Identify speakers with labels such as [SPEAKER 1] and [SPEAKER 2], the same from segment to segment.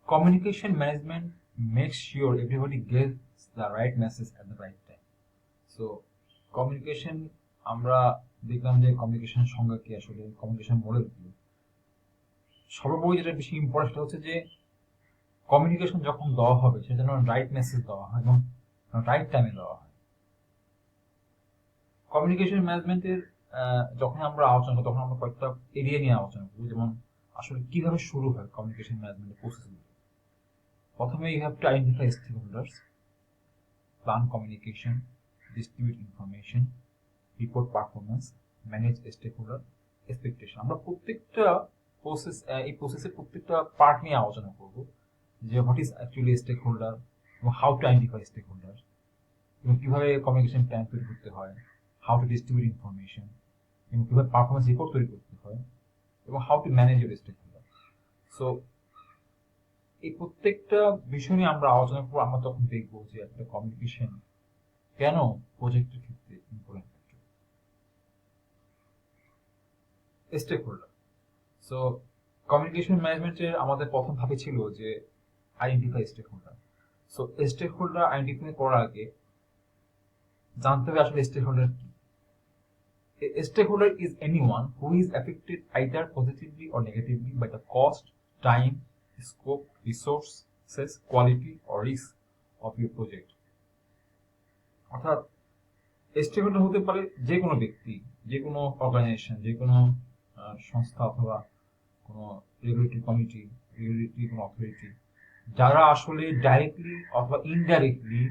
[SPEAKER 1] communication management makes sure everybody gets the right message at the right time. So communication আমরা দেখলাম যে communication সংজ্ঞা কি, আসলে কমিউনিকেশন মডেল কি। সর্বোপরি যেটা বেশি ইম্পর্টেন্ট হচ্ছে যে কমিউনিকেশন যখন দেওয়া হবে সেটা যেন রাইট মেসেজ দেওয়া হয় এবং রাইট টাইমে দেওয়া হয়। কমিউনিকেশন ম্যানেজমেন্টের যখন আমরা আলোচনা করি তখন আমরা কয়েকটা এরিয়া নিয়ে আলোচনা করি, যেমন আসলে কিভাবে শুরু হয় কমিউনিকেশন ম্যানেজমেন্টের প্রসেসগুলো। প্রথমে you have to identify stakeholders, plan communication, distribute information, report performance, manage stakeholder expectation. আমরা প্রত্যেকটা প্রসেস, এই প্রসেসের প্রত্যেকটা পার্ট নিয়ে আলোচনা করব, যে হোয়াট ইজ অ্যাকচুয়ালি স্টেকহোল্ডার এবং হাউ টু আইডেন্টিফাই স্টেকহোল্ডার, এবং কিভাবে কমিউনিকেশন প্ল্যান তৈরি করতে হয়, হাউ টু ডিস্ট্রিবিউট ইনফরমেশন, এবং কিভাবে পারফরমেন্স রিপোর্ট তৈরি করতে হয়, এবং how to manage your stakeholder. So এই প্রত্যেকটা বিষয় নিয়ে আমরা আলোচনা করবো। আমরা তখন দেখবো যে একটা কমিউনিকেশন কেন প্রজেক্টের ক্ষেত্রে important factor. Stakeholder. So communication ম্যানেজমেন্টের আমাদের প্রথম ধাপে ছিল যে identify stakeholder. So stakeholder identify করার আগে জানতে হবে আসলে স্টেকহোল্ডার কি। A stakeholder is anyone who is affected either positively or negatively by the cost, time, scope, resources, quality or risk of your project. অর্থাৎ স্টেকহোল্ডার হতে পারে যে কোনো ব্যক্তি, যে কোনো অর্গানাইজেশন, যে কোনো সংস্থা অথবা কোনো রেগুলেটরি কমিটি, রেগুলেটরি কোনো অথরিটি, যারা আসলে ডাইরেক্টলি অথবা ইনডাইরেক্টলি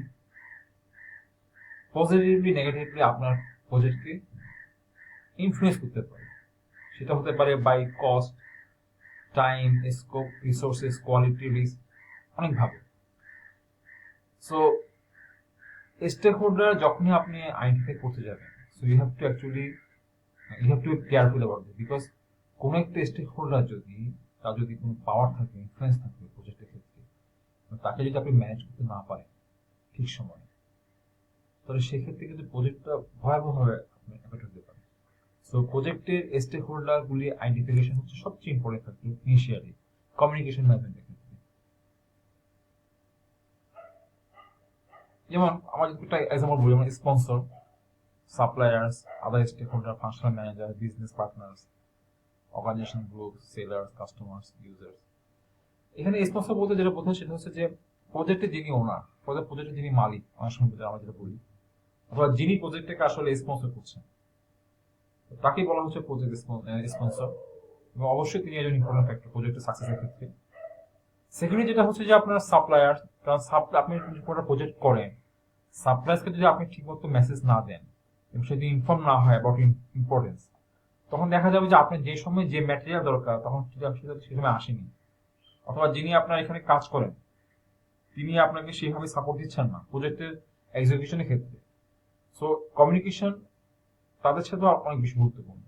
[SPEAKER 1] পজিটিভলি নেগেটিভলি আপনার প্রজেক্টকে ইনফ্লুয়েন্স করতে পারে। সেটা হতে পারে by cost, time, scope, resources, quality, risk, অনেকভাবে। সো স্টেকহোল্ডার যখনই আপনি আইডেন্টিফাই করতে যাবেন, so you have to be careful about this, because কোনো একটা স্টেকহোল্ডার যদি তার যদি কোনো পাওয়ার থাকে, ইনফ্লুয়েন্স থাকে প্রজেক্টের ক্ষেত্রে, তাকে যদি আপনি ম্যানেজ করতে না পারেন ঠিক সময়ে, তাহলে সেক্ষেত্রে কিন্তু প্রজেক্টটা ভয়াবহভাবে এফেক্ট হতে পারে। সো প্রজেক্টের স্টেকহোল্ডার গুলি আইডেন্টিফিকেশন হচ্ছে সবচেয়ে ইম্পর্টেন্ট ফ্যাক্টর ইনিশিয়ালি কমিউনিকেশন ম্যানেজমেন্টের ক্ষেত্রে। যেমন আমার যদি একটা এক্সাম্পল বলি, যেমন sponsor, suppliers, other stakeholder, functional manager, business partners, organisation group, sellers, customers, users. এখানে স্পন্সর বলতে যেটা বোঝায় সেটা হচ্ছে যে প্রজেক্টের যিনি ওনার, প্রজেক্টের যিনি মালিক, অনেক সময় আমরা যেটা বলি, অথবা যিনি প্রজেক্টটাকে আসলে স্পন্সর করছেন, তাকে বলা হচ্ছে প্রজেক্ট স্পন্সর, এবং অবশ্যই তিনি একজন ইম্পর্টেন্ট ফ্যাক্টর প্রজেক্টের সাকসেসের ক্ষেত্রে। সেকেন্ডলি যেটা হচ্ছে যে আপনার সাপ্লায়ার, কারণ আপনি কোনো প্রজেক্ট করেন, সাপ্লায়ার্সকে যদি আপনি ঠিকমতো মেসেজ না দেন এবং সে যদি ইনফর্ম না হয় অ্যাবাউট ইম্পর্টেন্স, তখন দেখা যাবে যে আপনার যে সময় যে ম্যাটেরিয়াল দরকার তখন সে সময় আসেনি, অথবা যিনি আপনার এখানে কাজ করেন তিনি আপনাকে সেইভাবে সাপোর্ট দিচ্ছেন না প্রজেক্টের এক্সিকিউশনের ক্ষেত্রে। সো কমিউনিকেশন তাদের সাথে অনেক বেশি গুরুত্বপূর্ণ।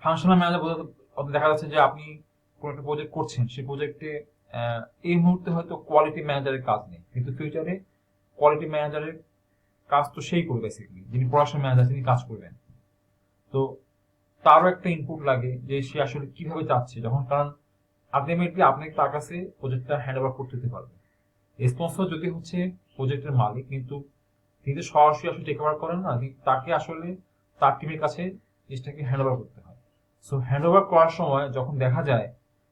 [SPEAKER 1] ফাংশনাল ম্যানেজার বলতে দেখা যাচ্ছে যে আপনি কোনো একটা প্রজেক্ট করছেন, সেই প্রজেক্টে এই মুহূর্তে হয়তো কোয়ালিটি ম্যানেজারের কাজ নেই, কিন্তু ফিউচারে কোয়ালিটি ম্যানেজারের কাজ তো সেই করবে বেসিক্যালি, যিনি প্রোডাকশন ম্যানেজার তিনি কাজ করবেন। তো তারও একটা ইনপুট লাগে যে সে আসলে কিভাবে চাচ্ছে, যখন কারণ আলটিমেটলি আপনাকে তার কাছে প্রজেক্টটা হ্যান্ড ওভার করতে দিতে পারবে। স্পন্সর যদি হচ্ছে প্রজেক্টের মালিক, কিন্তু তিনি তো সরাসরি আসলে টেক ওভার করেন না, তাকে আসলে তার টিমের কাছে জিনিসটাকে হ্যান্ড ওভার করতে হয়। সো হ্যান্ড ওভার করার সময় যখন দেখা যায়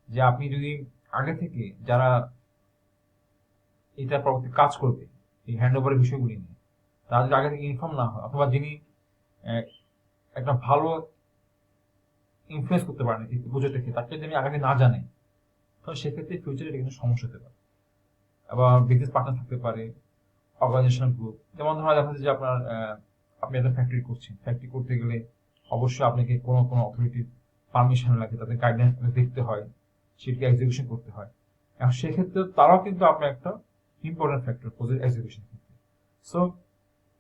[SPEAKER 1] যে আপনি যদি আগে থেকে যারা এটা পরবর্তী কাজ করবে এই হ্যান্ড ওভারের বিষয়গুলি নিয়ে, তারা যদি আগে থেকে ইনফর্ম না হয়, অথবা যিনি একটা ভালো ইনফ্লুয়েন্স করতে পারেন এই প্রজেক্টের ক্ষেত্রে, তাকে যদি আমি আগে না জানি, তাহলে সেক্ষেত্রে ফিউচারে এটা কিন্তু সমস্যা হতে পারে। আবার বিজনেস পার্টনার থাকতে পারে, অর্গানাইজেশনাল গ্রুপ। যেমন ধরা দেখা যাচ্ছে যে আপনি একটা ফ্যাক্টরি করছেন, ফ্যাক্টরি করতে গেলে অবশ্যই আপনাকে কোনো অথরিটির পারমিশন লাগে, তাদের গাইডলাইন দেখতে হয়, সেটাকে এক্সিকিউশন করতে হয়। এখন সেক্ষেত্রে তারাও কিন্তু আপনার একটা ইম্পর্টেন্ট ফ্যাক্টর প্রজেক্ট এক্সিকিউশন ক্ষেত্রে। সো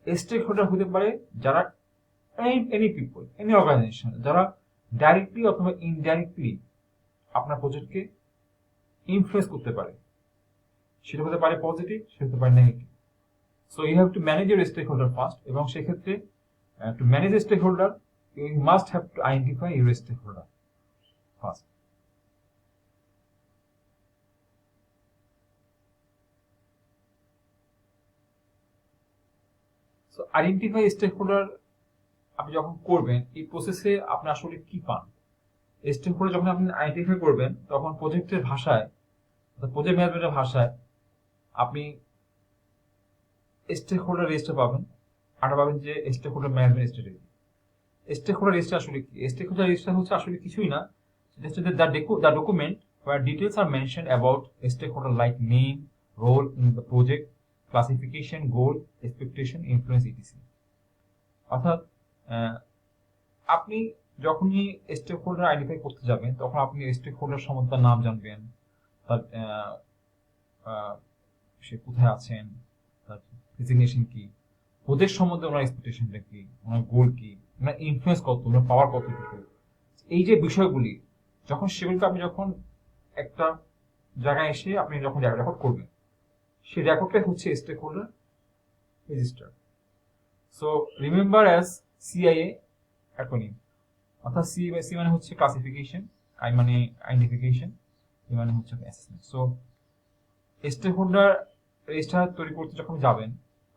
[SPEAKER 1] স্টেক হোল্ডার হতে পারে যারা এনি পিপল, এনি অর্গানাইজেশন, যারা ডাইরেক্টলি অথবা ইনডাইরেক্টলি আপনার প্রজেক্টকে ইনফ্লুয়েন্স করতে পারে। সেটা হতে পারে পজিটিভ, সেটা হতে পারে negative. So you have to manage your stakeholder first, এবং সেক্ষেত্রে to manage stakeholder you must have to identify your stakeholder first. So identify stakeholder আপনি যখন করবেন, এই প্রসেসে আপনি আসলে কি পান? স্টেক হোল্ডার যখন আপনি আইডেন্টিফাই করবেন, তখন প্রজেক্টের ভাষায়, প্রজেক্ট ম্যানেজমেন্টের ভাষায় আপনি স্টেক হোল্ডার রেজিস্টার পাবেন, আর পাবেন যে stakeholder management strategy. Stakeholder register আসলে কি? স্টেক হোল্ডার রেজিস্টার হচ্ছে আসলে কিছুই না, সেটা হচ্ছে the document where details are mentioned about a stakeholder like name, role in the project, classification, goal, expectation, influence, etc. অর্থাৎ আপনি যখনই স্টেক হোল্ডার আইডেন্টিফাই করতে যাবেন, তখন আপনি স্টেক হোল্ডার সম্বন্ধে তার নাম জানবেন, তার সে কোথায় আছেন, তার ডেজিগনেশন কি, প্রজেক্ট সম্বন্ধে ওনার এক্সপেকটেশনটা কি, ওনার গোল কি, ওনার ইনফ্লুয়েন্স কত, ওনার পাওয়ার কতটুকু, এই যে বিষয়গুলি যখন সেগুলিকে আপনি যখন একটা জায়গায় এসে আপনি যখন রেকর্ড করবেন, সেই রেকর্ডটাই হচ্ছে stakeholder register. So remember as CIA acronym, অর্থাৎ সি মানে হচ্ছে ক্লাসিফিকেশন, আই মানে আইডেন্টিফিকেশন, এ মানে হচ্ছে assessment. So stakeholder register তৈরি করতে যখন যাবেন,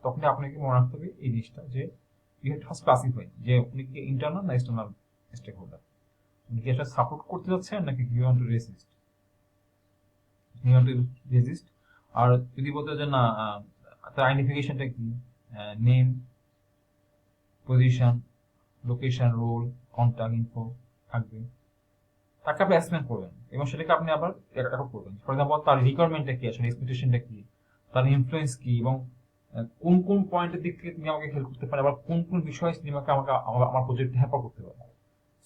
[SPEAKER 1] তখনই আপনাকে মনে রাখতে হবে এই জিনিসটা যে you have to first classify যে উনি কি ইন্টারনাল না এক্সটার্নাল স্টেক হোল্ডার, উনি কি এটা সাপোর্ট করতে যাচ্ছেন নাকি ইউ ওয়ান্ট টু রেজিস্ট, আর যদি বলতে যে না তার আইডেন্টিফিকেশনটা কি, name, position, location, role, contact info থাকবে, তাকে আপনি অ্যাসেসমেন্ট করবেন এবং সেটাকে আপনি আবার রেকর্ড করবেন। ফর এক্সাম্পল তার রিকোয়ারমেন্টটা কি, আসলে এক্সপেকটেশনটা কি, তার ইনফ্লুয়েন্স কি, এবং কোন কোন পয়েন্টের দিক থেকে তিনি আমাকে হেল্প করতে পারেন, আবার কোন কোন বিষয়ে তিনি আমাকে আমার প্রজেক্টে হেল্প করতে পারেন।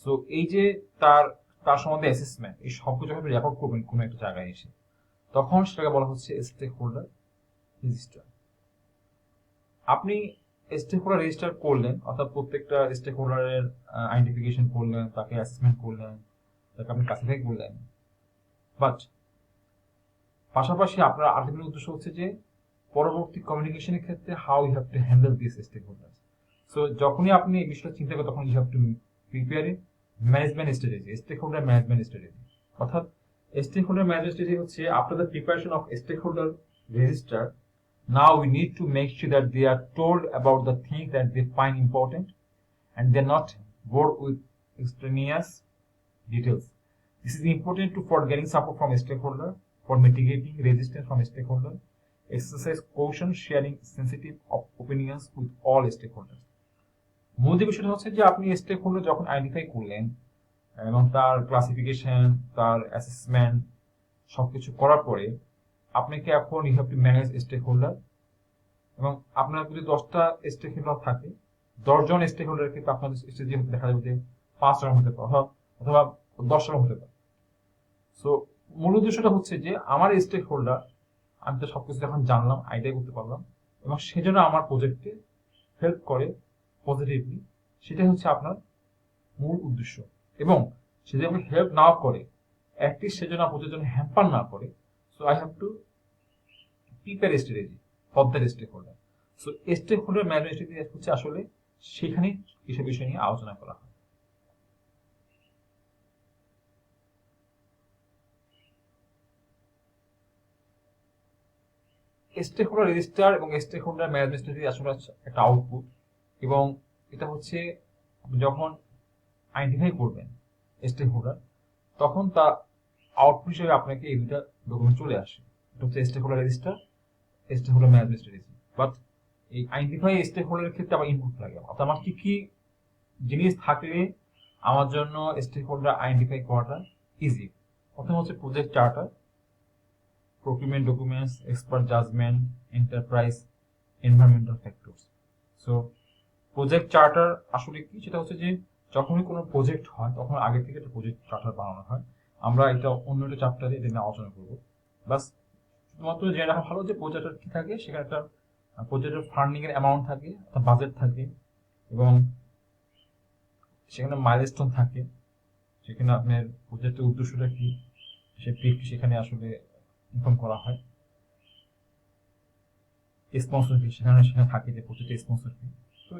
[SPEAKER 1] সো এই যে তার তার সম্বন্ধে অ্যাসেসমেন্ট, এই সবকিছু যখন আপনি রেকর্ড করবেন কোনো একটা জায়গায় এসে, তখন সেটাকে বলা হচ্ছে স্টেক হোল্ডার রেজিস্টার। আপনি স্টেক হোল্ডার রেজিস্টার করলেন, অর্থাৎ প্রত্যেকটা স্টেক হোল্ডারের আইডেন্টিফিকেশন করলেন, তাকে অ্যাসেসমেন্ট করলেন, তাকে আপনি ক্লাসিফাই করলেন, বাট পাশাপাশি আপনার আরেকটা উদ্দেশ্য হচ্ছে যে পরবর্তী কমিউনিকেশনের ক্ষেত্রে how you have to handle this stakeholder. So যখনই আপনি এই বিষয়টা চিন্তা করেন, তখন you have to prepare a management strategy, stakeholder management strategy. অর্থাৎ স্টেক হোল্ডার ম্যানেজমেন্ট স্ট্র্যাটেজি হচ্ছে after the preparation of stakeholder register, now we need to make sure that they are told about the things that they find important and they're not bored with extraneous details. This is important for getting support from a stakeholder, for mitigating resistance from a stakeholder, exercise caution, sharing sensitive opinions with all stakeholders. মূল যে বিষয়টা হচ্ছে যে আপনি stake holder যখন identify করলেন এবং তার ক্লাসিফিকেশন, তার অ্যাসেসমেন্ট সবকিছু করার পরে আপনাকে এখন you have to manage stakeholder, এবং আপনার যদি 10টা স্টেক হোল্ডার থাকে, 10জন স্টেক হোল্ডারের ক্ষেত্রে আপনাদের স্টেজে দেখা যাবে যে 5 জন হতে পারে অথবা 10 জন হতে পারে। সো মূল উদ্দেশ্যটা হচ্ছে যে আমার স্টেক হোল্ডার, আমি তো সবকিছু যখন জানলাম, আইডিয়া করতে পারলাম, এবং সেজন্য আমার প্রজেক্টে হেল্প করে পজিটিভলি, সেটাই হচ্ছে আপনার মূল উদ্দেশ্য। এবং সে যদি হেল্প নাও করে, অ্যাটলিস্ট সেজন্য প্রজেক্টের জন্য হ্যাম্পার না করে, so I have to prepare strategy for the stakeholder. So stakeholder management strategy হচ্ছে আসলে সেখানে এসব বিষয় নিয়ে আলোচনা করা হয়। স্টেক হোল্ডার রেজিস্টার এবং স্টেক হোল্ডার ম্যানেজমেন্ট স্ট্র্যাটেজি আসলে একটা আউটপুট, এবং এটা হচ্ছে যখন আইডেন্টিফাই করবেন স্টেক হোল্ডার, তখন তা আউটপুট হিসেবে আপনাকে এই দুটা ডকুমেন্ট চলে আসে। এটা হচ্ছে stakeholder register, stakeholder management strategy. But এই আইডেন্টিফাই স্টেক হোল্ডারের ক্ষেত্রে আমার ইনপুট লাগে, অর্থাৎ আমার কি কি জিনিস থাকলে আমার জন্য স্টেক হোল্ডার আইডেন্টিফাই করাটা ইজি। প্রথম হচ্ছে project charter, procurement documents, expert judgement, enterprise, environmental factors. So project charter আসলে কি, সেটা হচ্ছে যে যখনই কোনো প্রজেক্ট হয় তখন আগে থেকে একটা প্রজেক্ট চার্টার বানানো হয়। আমরা এটা অন্য একটা চ্যাপ্টারে এটা নিয়ে আলোচনা করবো। বাস শুধুমাত্র জেনে রাখা ভালো যে প্রজেক্টটা কি থাকে, সেখানে একটা প্রজেক্টের ফান্ডিং এর অ্যামাউন্ট থাকে, একটা বাজেট থাকে, এবং সেখানে মাইলস্টোন থাকে, সেখানে আপনার প্রজেক্টের উদ্দেশ্যটা কি সেখানে আসলে ইনফর্ম করা হয়। স্পন্সর ফি সেখানে থাকে, যে প্রজেক্টের স্পন্সর ফি। তো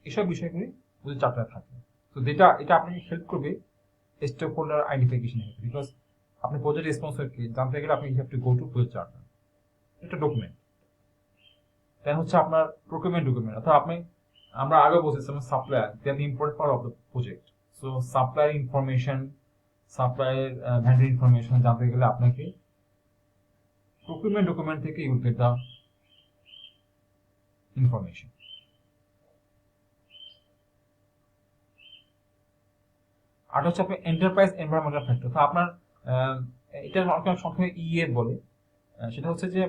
[SPEAKER 1] এসব বিষয়গুলি প্রজেক্ট চার্টারে থাকে। তো এটা আপনাকে হেল্প করবে স্টেক হোল্ডার আইডেন্টিফিকেশন, বিকজ আপনি প্রজেক্ট স্পন্সরকে জানতে গেলে আপনি have to go to project charter, একটা ডকুমেন্ট। দেন হচ্ছে আপনার প্রকিউরমেন্ট ডকুমেন্ট, অর্থাৎ আপনি আমরা আগে বলছিলাম supplier they are important part of the project. So supplier information, supplier vendor information জানতে গেলে আপনাকে প্রকিউরমেন্ট ডকুমেন্ট থেকে you will get the information. আর হচ্ছে আপনার এন্টারপ্রাইজ এনভায়রনমেন্টাল ফ্যাক্টর। তো আপনার এটা অনেক সংক্ষেপে ইএ বলে, সেটা হচ্ছে যে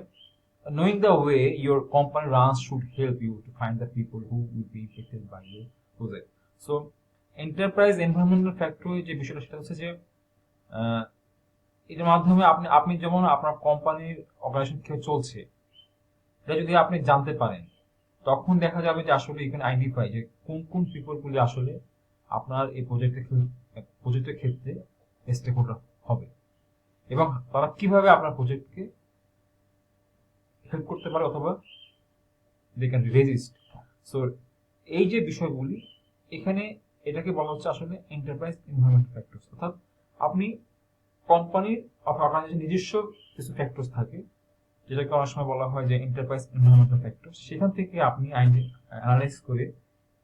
[SPEAKER 1] knowing the way your company runs should help you to find the people who will be affected by your project. So enterprise environmental factor যে বিষয়টা সেটা হচ্ছে যে এটার মাধ্যমে আপনি যেমন আপনার কোম্পানির অপারেশন কিভাবে চলছে এটা যদি আপনি জানতে পারেন, তখন দেখা যাবে যে আসলে এখানে আইডেন্টিফাই যে কোন কোন পিপলগুলি আসলে আপনার এই প্রজেক্টের ক্ষেত্রে স্টেক হোল্ডার হবে এবং তারা কিভাবে আপনার প্রজেক্টকে হেল্প করতে পারে অথবা দে ক্যান রেজিস্ট। সো এই যে বিষয়গুলি এখানে এটাকে বলা হচ্ছে আসলে এন্টারপ্রাইজ এনভায়রনমেন্ট ফ্যাক্টরস। অর্থাৎ আপনি কোম্পানির অথবা অর্গানাইজেশন নিজস্ব কিছু ফ্যাক্টরস থাকে যেটাকে অনেক সময় বলা হয় যে এন্টারপ্রাইজ এনভায়রনমেন্টাল ফ্যাক্টরস। সেখান থেকে আপনি অ্যানালাইজ করে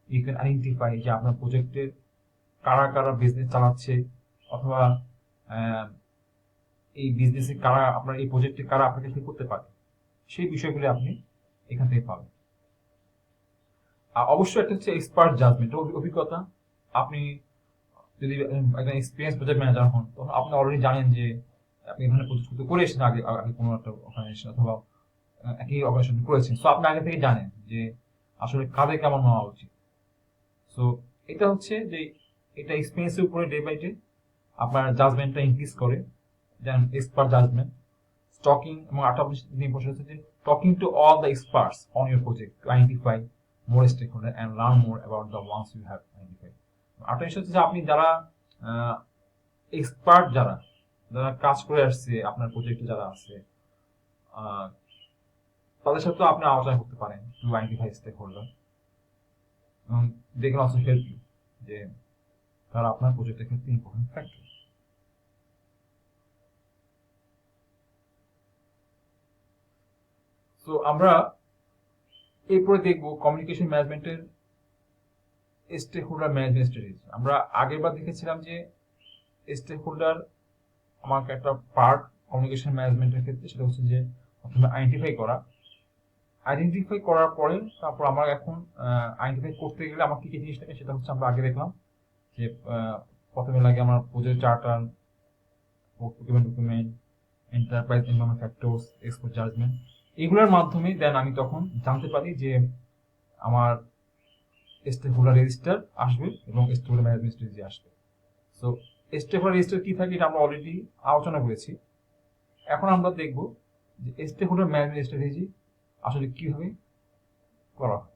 [SPEAKER 1] ইউ ক্যান আইডেন্টিফাই যে আপনার প্রজেক্টের কারা কারা বিজনেস চালাচ্ছে অথবা এই বিজনেসে কারা আপনার এই প্রজেক্টে কারা আপনাকে হেল্প করতে পারে, সেই বিষয়গুলি আপনি এখান থেকে পাবেন। আর অবশ্যই একটা হচ্ছে এক্সপার্ট জাজমেন্ট, অভিজ্ঞতা। আপনি যদি একটা এক্সপিরিয়েন্স প্রজেক্ট ম্যানেজার হন তখন আপনি অলরেডি জানেন যে আপনি এখানে প্রজেক্ট করে এসেছেন আগে আগে কোনো একটা অর্গানাইজেশন অথবা একই অর্গানাইজেশন করেছেন। সো আপনি আগে থেকে জানেন যে আসলে কাদের কেমন নেওয়া উচিত। সো এটা হচ্ছে যে এটা এক্সপিরিয়েন্সের উপরে ডে বাই ডে আপনার জাজমেন্টটা ইনক্রিজ করে, then expert judgement, talking among the importance of talking to all the experts on your project to identify more stakeholders and learn more about the ones you have identified. আরেকটা বিষয় হচ্ছে যে আপনি যারা expert যারা কাজ করে আসছে আপনার প্রজেক্টে যারা আছে তাদের সাথে আপনি আলোচনা করতে পারেন টু আইডেন্টিফাই স্টেকহোল্ডার এবং they can also help you যে তারা আপনার প্রজেক্টের ক্ষেত্রে ইম্পর্টেন্ট ফ্যাক্টর। তো আমরা এরপরে দেখব কমিউনিকেশন ম্যানেজমেন্টের স্টেক হোল্ডার ম্যানেজমেন্ট স্ট্র্যাটেজি। আমরা আগেরবার দেখেছিলাম যে স্টেক হোল্ডার আমার একটা পার্ট কমিউনিকেশন ম্যানেজমেন্টের ক্ষেত্রে, সেটা হচ্ছে যে প্রথমে আইডেন্টিফাই করার পরে তারপর আমার এখন আইডেন্টিফাই করতে গেলে আমার কি কি জিনিস থাকে সেটা হচ্ছে আমরা আগে দেখলাম যে প্রথমে লাগে আমার project charter, document, enterprise environment factors, export judgement. এগুলোর মাধ্যমে দেন আমি তখন জানতে পারি যে আমার স্টেক হোল্ডার রেজিস্টার আসবে এবং স্টেক হোল্ডার ম্যানেজমেন্ট স্ট্র্যাটেজি আসবে। সো স্টেক হোল্ডার রেজিস্টার কি থাকে এটা আমরা অলরেডি আলোচনা করেছি। এখন আমরা দেখব যে স্টেক হোল্ডার ম্যানেজমেন্ট স্ট্র্যাটেজি আসলে কিভাবে করা হয়।